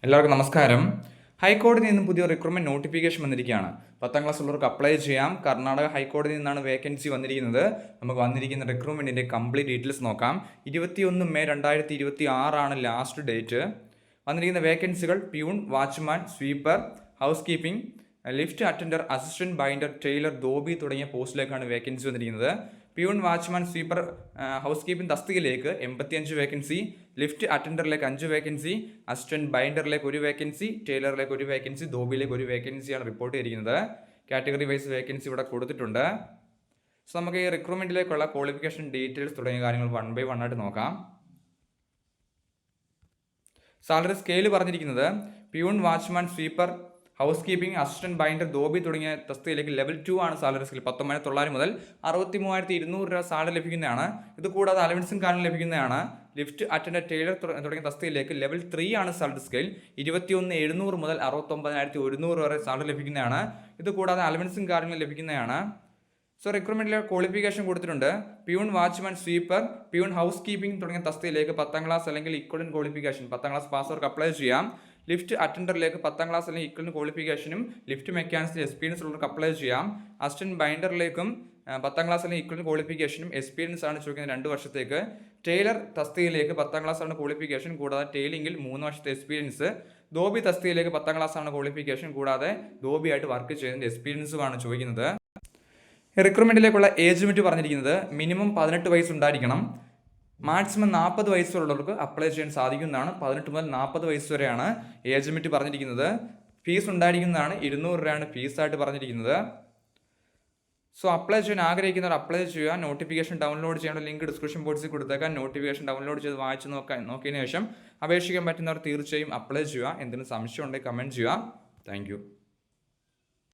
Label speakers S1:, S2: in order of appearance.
S1: എല്ലാവർക്കും നമസ്കാരം. ഹൈക്കോടതിയിൽ നിന്നും പുതിയ റിക്രൂട്ട്മെന്റ് നോട്ടിഫിക്കേഷൻ വന്നിരിക്കുകയാണ്. 10ാം ക്ലാസ് ഉള്ളവർക്ക് അപ്ലൈ ചെയ്യാം. കർണാടക ഹൈക്കോടതിയിൽ നിന്നാണ് വേക്കൻസി വന്നിരിക്കുന്നത്. നമുക്ക് വന്നിരിക്കുന്ന റിക്രൂട്ട്മെന്റിന്റെ കംപ്ലീറ്റ് ഡീറ്റെയിൽസ് നോക്കാം. 21 മെയ് 2026 ആണ് ലാസ്റ്റ് ഡേറ്റ്. വന്നിരിക്കുന്ന വേക്കൻസികൾ peon, watchman, sweeper, housekeeping, lift attender, assistant binder, tailor, dhobi തുടങ്ങിയ പോസ്റ്റിലേക്കാണ് വേക്കൻസി വന്നിരിക്കുന്നത്. Peon, watchman, sweeper, housekeeping തസ്തികയിലേക്ക് 85 വേക്കൻസി, ലിഫ്റ്റ് അറ്റൻഡറിലേക്ക് 5 വേക്കൻസി, അസിസ്റ്റന്റ് ബൈൻഡറിലേക്ക് 1 വേക്കൻസി, ടൈലറിലേക്ക് 1 വേക്കൻസി, ധോബിയിലേക്ക് 1 വേക്കൻസിയാണ് റിപ്പോർട്ട് ചെയ്തിരിക്കുന്നത്. കാറ്റഗറി വൈസ് വേക്കൻസി ഇവിടെ കൊടുത്തിട്ടുണ്ട്. സോ നമുക്ക് ഈ റിക്രൂട്ട്മെന്റിലേക്കുള്ള ക്വാളിഫിക്കേഷൻ ഡീറ്റെയിൽസ് തുടങ്ങിയ കാര്യങ്ങൾ 1 by 1 ആയിട്ട് നോക്കാം. സാലറി സ്കെയിൽ പറഞ്ഞിരിക്കുന്നത് peon, watchman, sweeper, house keeping, assistant binder, dhobi തുടങ്ങിയ തസ്തികയിലേക്ക് ലെവൽ 2 ആണ് സാലറി സ്കെയിൽ. 19,900 മുതൽ 63,200 രൂപ സാലറി ലഭിക്കുന്നതാണ്. ഇത് കൂടാതെ അലവൻസും കാരണം ലഭിക്കുന്നതാണ്. ലിഫ്റ്റ് അറ്റൻഡർ, ടൈലർ തുടങ്ങിയ തസ്തികയിലേക്ക് ലെവൽ 3 ആണ് സാലറി സ്കെയിൽ. 21,700 മുതൽ 69,100 വരെ സാലറി ലഭിക്കുന്നതാണ്. ഇത് കൂടാതെ അലവൻസും കാര്യങ്ങളും ലഭിക്കുന്നതാണ്. സോ റിക്രൂട്ട്മെന്റിലെ ക്വാളിഫിക്കേഷൻ കൊടുത്തിട്ടുണ്ട്. Peon, watchman, sweeper, peon, house keeping തുടങ്ങിയ തസ്തികയിലേക്ക് 10ാം ക്ലാസ് അല്ലെങ്കിൽ ഇക്വലന്റ് ക്വാളിഫിക്കേഷൻ 10ാം ക്ലാസ് പാസ്സവർക്ക് അപ്ലൈ ചെയ്യാം. ലിഫ്റ്റ് അറ്റൻഡറിലേക്ക് 10ാം ക്ലാസ് അല്ലെങ്കിൽ ഇക്വലന്റ് ക്വാളിഫിക്കേഷനും ലിഫ്റ്റ് മെക്കാനിക്സിൽ എക്സ്പീരിയൻസ് ഉള്ളവർക്ക് അപ്ലൈ ചെയ്യാം. അസിസ്റ്റന്റ് ബൈൻഡറിലേക്കും 10ാം ക്ലാസ് അല്ലെങ്കിൽ ഇക്വലന്റ് ക്വാളിഫിക്കേഷനും എക്സ്പീരിയൻസ് ആണ് ചോദിക്കുന്നത് 2 വർഷത്തേക്ക്. ടൈലർ തസ്തികയിലേക്ക് 10ാം ക്ലാസ് ആണ് ക്വാളിഫിക്കേഷൻ, കൂടാതെ ടൈലിംഗിൽ 3 വർഷത്തെ എക്സ്പീരിയൻസ്. ധോബി തസ്തികയിലേക്ക് 10ാം ക്ലാസ് ആണ് ക്വാളിഫിക്കേഷൻ, കൂടാതെ ധോബിയായിട്ട് വർക്ക് ചെയ്യുന്നതിന്റെ എക്സ്പീരിയൻസുമാണ് ചോദിക്കുന്നത്. റിക്രൂട്ട്മെന്റിലേക്കുള്ള ഏജ് ലിമിറ്റ് പറഞ്ഞിരിക്കുന്നത് മിനിമം 18 വയസ്സ് ഉണ്ടായിരിക്കണം. മാക്സിമം 40 വയസ്സുള്ളവർക്ക് അപ്ലൈ ചെയ്യാൻ സാധിക്കുന്നതാണ്. 18 മുതൽ 40 വയസ്സ് വരെയാണ് ഏജ് ലിമിറ്റ് പറഞ്ഞിരിക്കുന്നത്. ഫീസ് ഉണ്ടായിരിക്കുന്നതാണ്. 200 രൂപയാണ് ഫീസായിട്ട് പറഞ്ഞിരിക്കുന്നത്. സോ അപ്ലൈ ചെയ്യാൻ ആഗ്രഹിക്കുന്നവർ അപ്ലൈ ചെയ്യുക. നോട്ടിഫിക്കേഷൻ ഡൗൺലോഡ് ചെയ്യേണ്ട ലിങ്ക് ഡിസ്ക്രിപ്ഷൻ ബോക്സിൽ കൊടുത്തേക്കാം. നോട്ടിഫിക്കേഷൻ ഡൗൺലോഡ് ചെയ്ത് വായിച്ച് നോക്കിയതിനു ശേഷം അപേക്ഷിക്കാൻ പറ്റുന്നവർ തീർച്ചയായും അപ്ലൈ ചെയ്യുക. എന്തെങ്കിലും സംശയം ഉണ്ടെങ്കിൽ കമൻറ്റ് ചെയ്യുക. താങ്ക്